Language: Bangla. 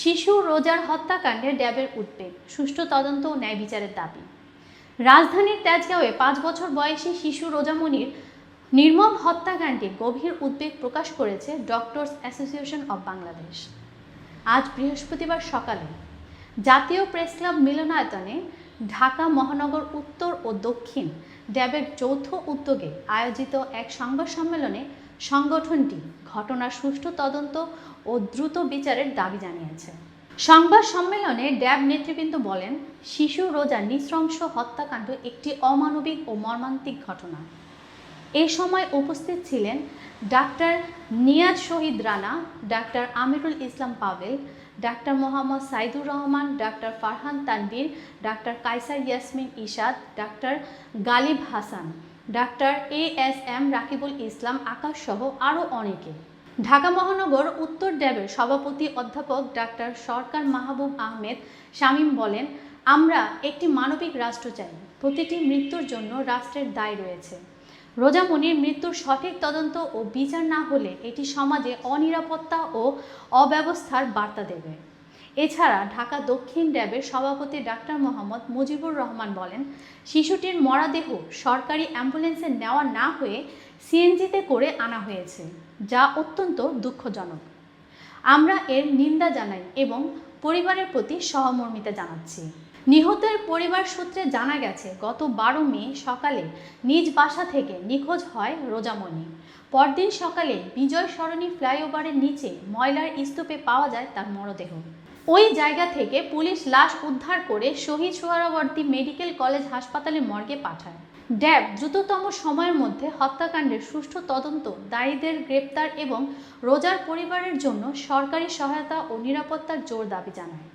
শিশু রোজার হত্যাকাণ্ডে ড্যাবের উদ্বেগ, সুষ্ঠু তদন্ত ও ন্যায় বিচারের দাবি। রাজধানীর তেজগাঁওয়ে ৫ বছর বয়সী শিশু রোজামনির নির্মম হত্যাকাণ্ডে গভীর উদ্বেগ প্রকাশ করেছে ডক্টরস অ্যাসোসিয়েশন অব বাংলাদেশ। আজ বৃহস্পতিবার সকালে জাতীয় প্রেসক্লাব মিলনায়তনে ঢাকা মহানগর উত্তর ও দক্ষিণ ড্যাবের যৌথ উদ্যোগে আয়োজিত এক সংবাদ সম্মেলনে সংগঠনটি ঘটনার সুষ্ঠু তদন্ত ও দ্রুত বিচারের দাবি জানিয়েছে। সংবাদ সম্মেলনে ড্যাব নেতৃবৃন্দ বলেন, শিশু রোজার নৃশংস হত্যাকাণ্ড একটি অমানবিক ও মর্মান্তিক ঘটনা। এ সময় উপস্থিত ছিলেন doctor Niaz Shahid Rana, doctor Amirul Islam Pavel, doctor Mohammad Saidur Rahman, doctor Farhan Tanvir, doctor Kaiser Yasmin Ishad, doctor Galib Hasan, doctor ASM Rakibul Islam Akash সহ আরও অনেকে। ঢাকা মহানগর উত্তর ড্যাবের সভাপতি অধ্যাপক ডাক্তার সরকার মাহবুব আহমেদ শামীম বলেন, আমরা একটি মানবিক রাষ্ট্র চাই। প্রতিটি মৃত্যুর জন্য রাষ্ট্রের দায় রয়েছে। রোজামনির মৃত্যুর সঠিক তদন্ত ও বিচার না হলে এটি সমাজে অনিরাপত্তা ও অব্যবস্থার বার্তা দেবে। এছাড়া ঢাকা দক্ষিণ ড্যাবের সভাপতি ডাক্তার মোহাম্মদ মুজিবুর রহমান বলেন, শিশুটির মরদেহ সরকারি অ্যাম্বুলেন্সে নেওয়া না হয়ে CNGতে করে আনা হয়েছে, যা অত্যন্ত দুঃখজনক। আমরা এর নিন্দা জানাই এবং পরিবারের প্রতি সহমর্মিতা জানাচ্ছি। নিহতের পরিবার সূত্রে জানা গেছে, গত 12 মে সকালে নিজ বাসা থেকে নিখোঁজ হয় রোজামনি। পরদিন সকালে বিজয় সরণি ফ্লাইওভারের নিচে ময়লার স্তূপে পাওয়া যায় তার মরদেহ। ওই জায়গা থেকে পুলিশ লাশ উদ্ধার করে শহীদ সোহরাওয়ার্দী মেডিকেল কলেজ হাসপাতালে মর্গে পাঠায়। ড্যাব দ্রুততম সময়ের মধ্যে হত্যাকাণ্ডের সুষ্ঠু তদন্ত, দায়ীদের গ্রেপ্তার এবং রোজার পরিবারের জন্য সরকারি সহায়তা ও নিরাপত্তার জোর দাবি জানায়।